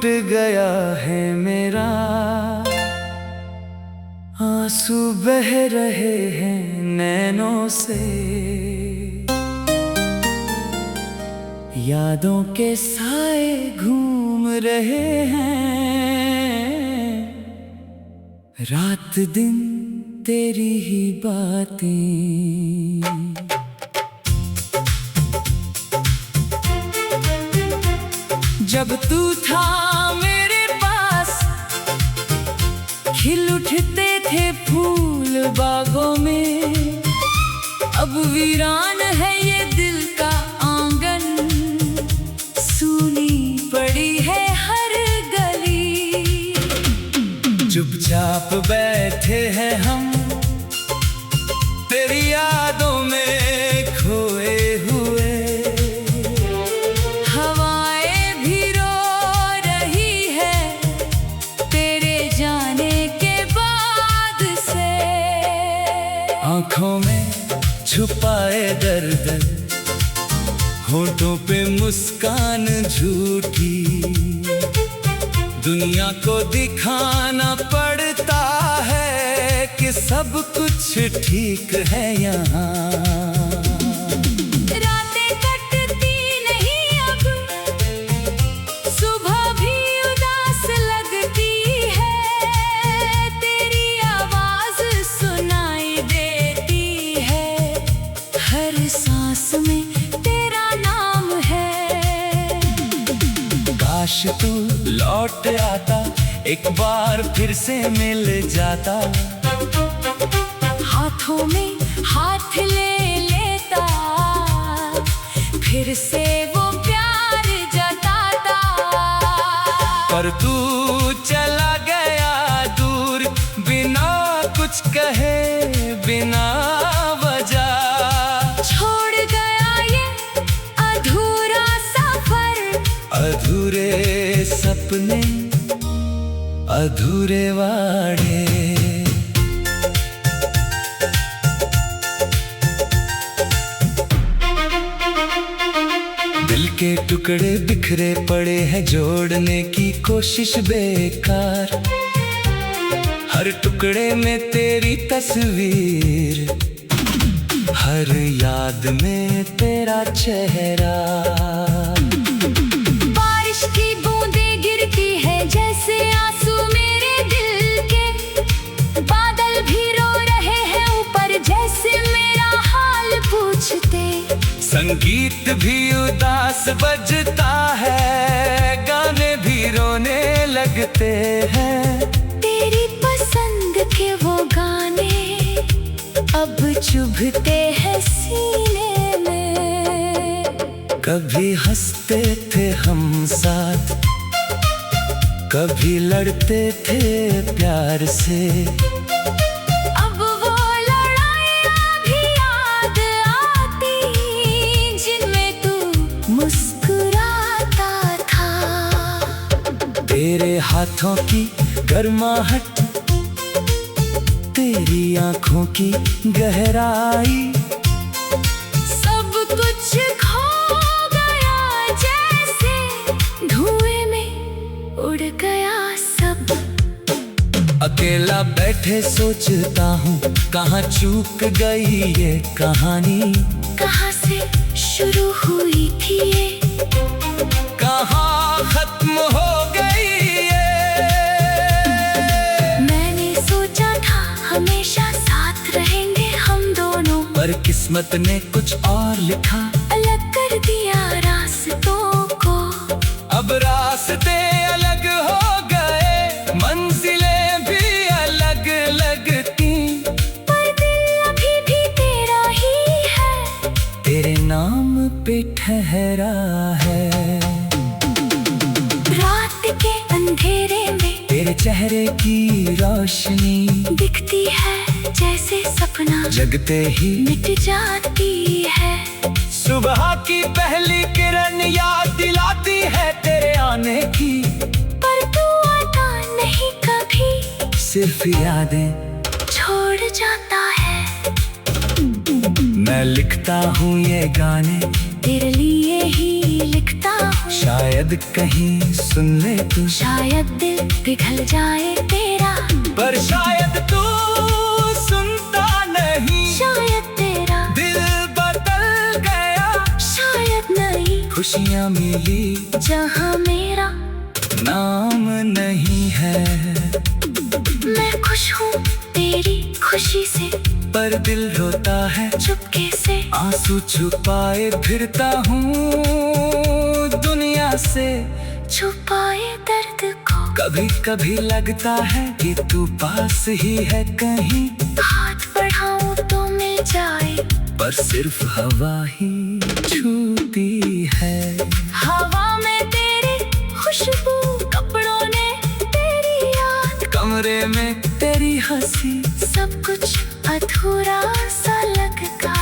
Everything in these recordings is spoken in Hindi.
गया है मेरा, आंसू बह रहे हैं नैनों से, यादों के साए घूम रहे हैं, रात दिन तेरी ही बातें। जब तू था मेरे पास, खिल उठते थे फूल बागों में, अब वीरान है ये दिल का आंगन, सूनी पड़ी है हर गली। चुपचाप बैठे हैं हम तेरी यादों में खोए हुए, हवाएं भी रो रही है तेरे जाने के बाद से। आंखों में छुपाए दर्द, होठों पे मुस्कान झूठी, दुनिया को दिखाना पड़ता है कि सब कुछ ठीक है यहाँ। रातें कटती नहीं अब, सुबह भी उदास लगती है, तेरी आवाज सुनाई देती है, हर सांस में तेरा नाम है। काश तू लौट आता, एक बार फिर से मिल जाता, हाथों में हाथ ले लेता, फिर से वो प्यार जताता। पर तू चला गया दूर, बिना कुछ कहे बिना वजह, छोड़ गया ये अधूरा सफर, अधूरे सपने अधूरे वाड़े। दिल के टुकड़े बिखरे पड़े हैं, जोड़ने की कोशिश बेकार, हर टुकड़े में तेरी तस्वीर, हर याद में तेरा चेहरा। बारिश की बूंदें गिरती है जैसे आंसू मेरे दिल के, बादल भी रो रहे हैं ऊपर जैसे मेरा हाल पूछते, संगीत भी उदास बजता है, गाने भी रोने लगते हैं, तेरी पसंद के वो गाने अब चुभते हैं सीने में। कभी हंसते थे हम साथ, कभी लड़ते थे प्यार से, अब वो लड़ाइयाँ भी याद आती जिनमें तू मुस्कुराता था। तेरे हाथों की गर्माहट, तेरी आंखों की गहराई, सब कुछ खो गया जैसे धुएं में उड़ गया सब। अकेला बैठे सोचता हूँ, कहाँ चूक गई ये कहानी, कहाँ से शुरू हुई थी ये, कहाँ खत्म हो गई ये। मैंने सोचा था हमेशा साथ रहेंगे हम दोनों, पर किस्मत ने कुछ और लिखा, अलग कर दिया रास्तों को। अब रास्ते अलग हो गए, मंजिलें भी अलग लगती, पर दिल अभी भी तेरा ही है, तेरे नाम पे ठहरा है। रात के अंधेरे में तेरे चेहरे की रोशनी दिखती है जैसे सपना, जगते ही मिट जाती है। सुबह की पहली किरण याद दिलाती है तेरे आने की, पर तू आता नहीं कभी, सिर्फ यादें छोड़ जाता है। मैं लिखता हूँ ये गाने, तेरे लिए ही लिखता हूँ, शायद कहीं सुन ले तू, शायद दिल पिघल जाए तेरा, पर शायद तू सुनता नहीं। शायद तेरा दिल बदल गया, शायद नहीं। खुशियाँ मिली जहाँ मेरा नाम नहीं है। मैं खुश हूँ तेरी खुशी से, पर दिल रोता है चुपके से। आंसू छुपाए फिरता हूँ दुनिया से, छुपाए दर्द को। कभी कभी लगता है कि तू पास ही है कहीं, हाथ बढ़ाऊं तो मिल जाए, पर सिर्फ हवा ही छूती है। हवा में तेरी खुशबू, कपड़ों ने तेरी याद, कमरे में तेरी हंसी, सब कुछ अधूरा सा लगता।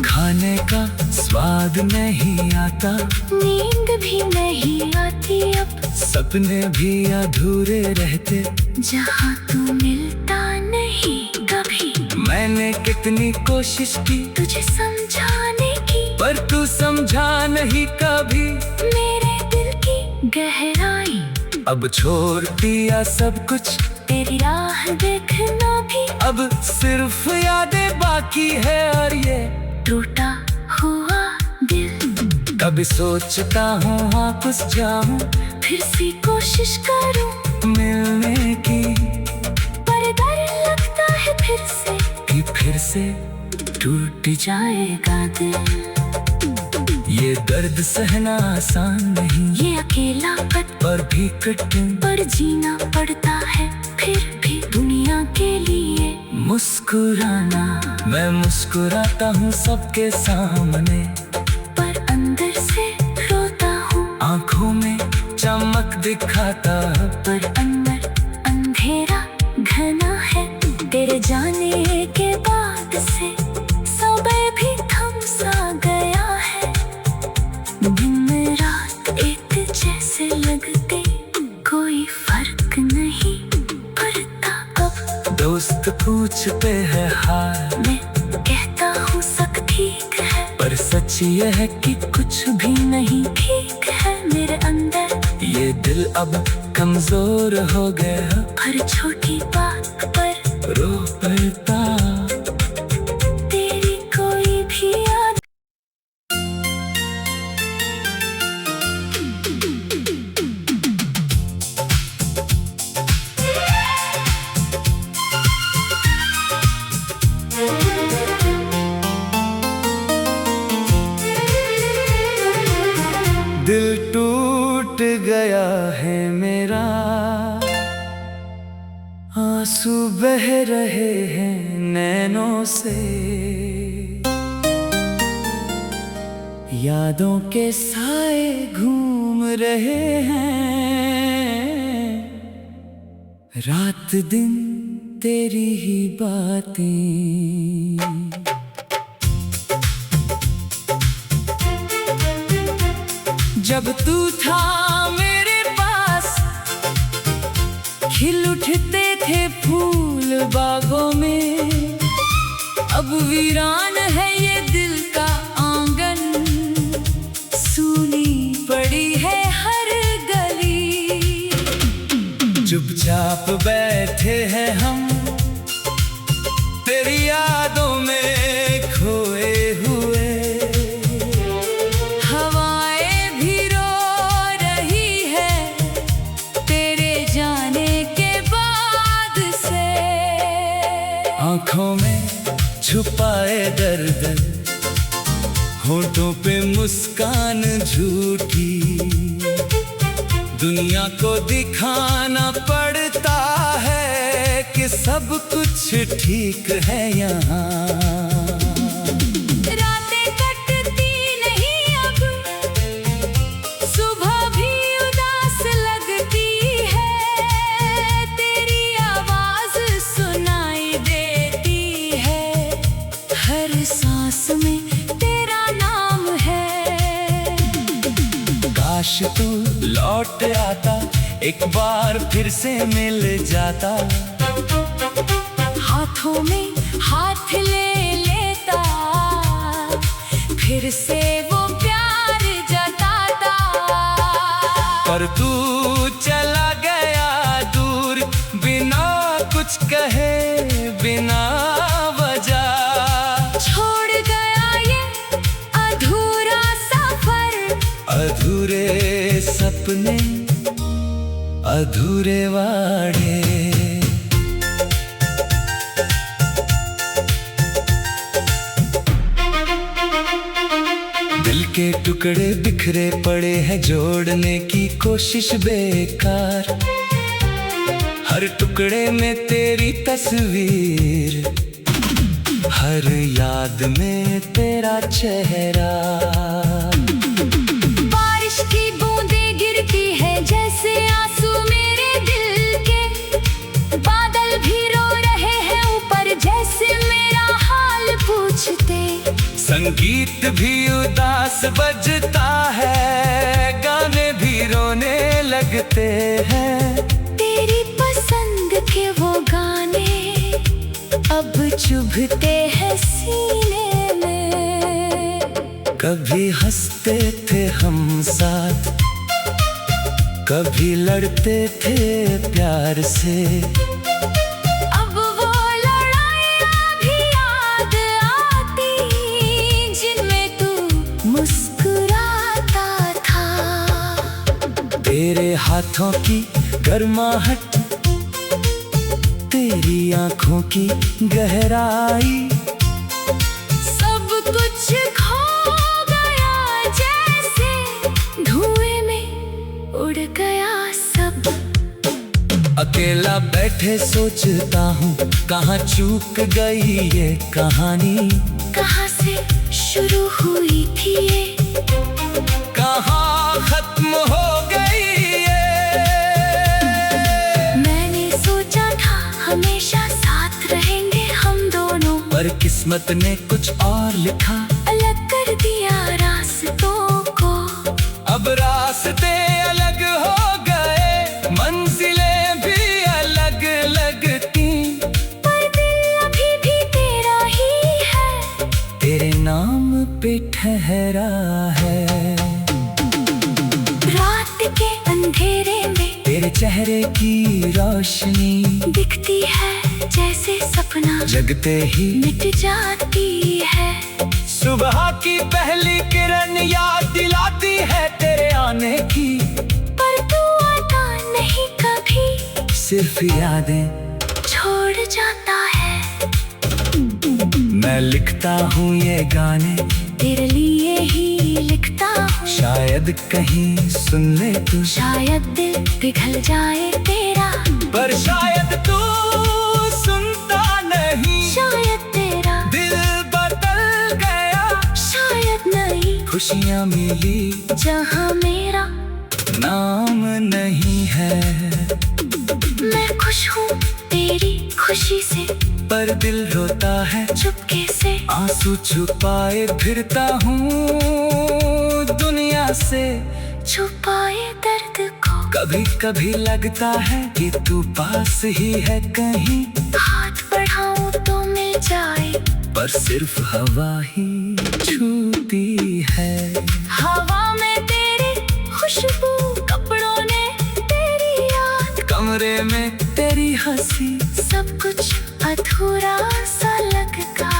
खाने का स्वाद नहीं आता, नींद भी नहीं आती अब, सपने भी अधूरे रहते जहाँ तू मिलता नहीं कभी। मैंने कितनी कोशिश की तुझे समझाने की, पर तू समझा नहीं कभी मेरे दिल की गहराई। अब छोड़ दिया सब कुछ, तेरी राह देखना भी अब सिर्फ यादें बाकी है। और ये टूटा हुआ दिल, कभी सोचता हूँ वापस जाऊं, फिर से कोशिश करूं मिलने की, पर डर लगता है फिर से कि फिर से टूट जाएगा दिल। ये दर्द सहना आसान नहीं, ये अकेलापन पर भी कठिन, पर जीना पड़ता है फिर भी दुनिया के लिए। मुस्कुराना, मैं मुस्कुराता हूँ सबके सामने, पर अंदर से रोता हूँ। आंखों में चमक दिखाता, पर अंदर अंधेरा घना है। तेरे जाने के बाद से समय भी थम सा गया है, दिन रात एक जैसे लगते, कोई फर्क नहीं पड़ता अब। दोस्त पूछते हैं हाल, मैं कहता हूँ सब ठीक है, पर सच ये है कि कुछ भी नहीं। ठीक है मेरे अंदर, ये दिल अब कमजोर हो गया, हर छोटी बात पर रो पड़ता। तेरी कोई भी याद। दिल टूट गया है मेरा, आंसू बह रहे हैं नैनों से, यादों के साए घूम रहे हैं, रात दिन तेरी ही बातें। जब तू था मेरे पास, खिल उठते थे फूल बागों में, अब वीरान है ये दिल का आंगन, सूनी पड़ी है हर गली। चुपचाप बैठे हैं हम तेरी यादों में खोए हुए, आँखों में छुपाए दर्द, होठों पे मुस्कान झूठी, दुनिया को दिखाना पड़ता है कि सब कुछ ठीक है यहाँ। काश तू लौट आता, एक बार फिर से मिल जाता, हाथों में हाथ ले लेता, फिर से वो प्यार जता पर तू चला गया दूर, बिना कुछ कहे, बिना वजह। छोड़ गया ये अधूरा सफर, अधूरे सपने, अधूरे वाड़े। दिल के टुकड़े बिखरे पड़े हैं, जोड़ने की कोशिश बेकार। हर टुकड़े में तेरी तस्वीर, हर याद में तेरा चेहरा। बारिश की बूंदें गिरती है जैसे आंसू मेरे दिल के, बादल भी रो रहे हैं ऊपर जैसे मेरा हाल पूछते। संगीत भी उदास बजता है, गाने भी रोने लगते हैं। तेरी पसंद के वो गाने अब चुभते हैं सीने में। कभी हंसते थे हम साथ, कभी लड़ते थे प्यार से। अब वो लड़ाइयाँ भी याद आती जिनमें तू मुस्कुराता था। तेरे हाथों की गर्माहट, तेरी आंखों की गहराई, सब कुछ खो गया जैसे धुएं में उड़ गया सब। अकेला बैठे सोचता हूँ, कहाँ चूक गई ये कहानी। कहाँ से शुरू हुई थी ये, कहाँ खत्म हो गई ये। मैंने सोचा था हमेशा साथ रहेंगे हम दोनों, पर किस्मत ने कुछ और लिखा, अलग कर दिया रास्तों को। अब रास्ते अलग हो गए, मंजिलें भी अलग लगती, पर दिल अभी भी तेरा ही है, तेरे नाम पे ठहरा है। रात के अंधेरे में तेरे चेहरे की रोशनी दिखती है जैसे सपना, जगते ही मिट जाती है। सुबह की पहली किरण याद दिलाती है तेरे आने की, पर तू आता नहीं कभी, सिर्फ यादें छोड़ जाता है। मैं लिखता हूँ ये गाने, तेरे लिए ही लिखता हूँ, शायद कहीं सुन ले तू, शायद दिल पिघल जाए तेरा, पर शायद तू सुनता नहीं। शायद तेरा दिल बदल गया, शायद नहीं, खुशियाँ मिली जहाँ मेरा नाम नहीं है। मैं खुश हूँ तेरी खुशी से, पर दिल रोता है चुपके से। आंसू छुपाए फिरता हूँ दुनिया से, छुपाए दर्द को। कभी कभी लगता है कि तू पास ही है कहीं, हाथ बढ़ाऊं तो मिल जाए, पर सिर्फ हवा ही छूती है। हवा में तेरी खुशबू, कपड़ों ने तेरी याद, कमरे में तेरी हंसी, सब कुछ अधूरा सा लगता।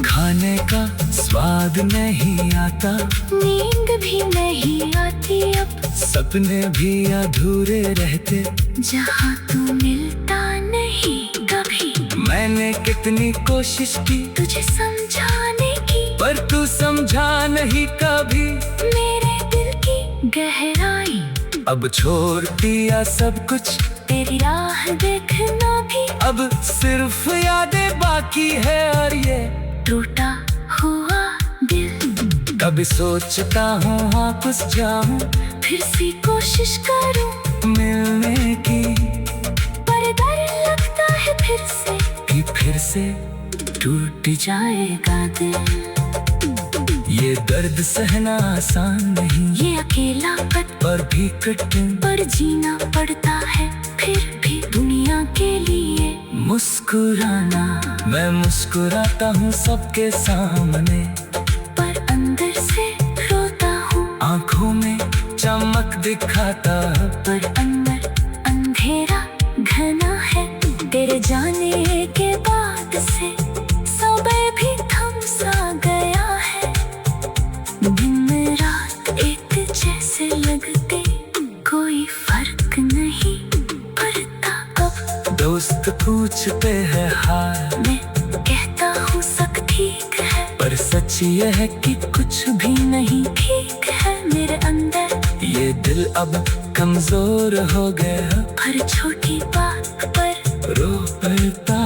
खाने का स्वाद नहीं आता, नींद भी नहीं आती अब, सपने भी अधूरे रहते जहाँ तू मिलता नहीं कभी। मैंने कितनी कोशिश की तुझे समझाने की, पर तू समझा नहीं कभी मेरे दिल की गहराई। अब छोड़ दिया सब कुछ, तेरी राह देखना भी, अब सिर्फ यादें बाकी है और ये टूटा हुआ दिल। कभी सोचता हूँ वापस जाऊं, फिर से कोशिश करूं मिलने की, पर डर लगता है फिर से कि फिर से टूट जाएगा दिल। ये दर्द सहना आसान नहीं, ये अकेलापन पर भी कठिन, पर जीना पड़ता है फिर भी दुनिया के लिए। मुस्कुराना, मैं मुस्कुराता हूँ सबके सामने, पर अंदर से रोता हूँ, आंखों में चमक चमक दिखाता, पर अंदर अंधेरा घना है। तेरे जाने के बाद से समय भी थम सा गया है। दिन रात एक जैसे लगते, कोई फर्क नहीं पड़ता अब। दोस्त पूछते हैं हाल, मैं कहता हूँ सब ठीक है, पर सच ये है कि कुछ भी नहीं ठीक है मेरे अंदर। ये दिल अब कमजोर हो गया, हर छोटी बात पर रो पड़ता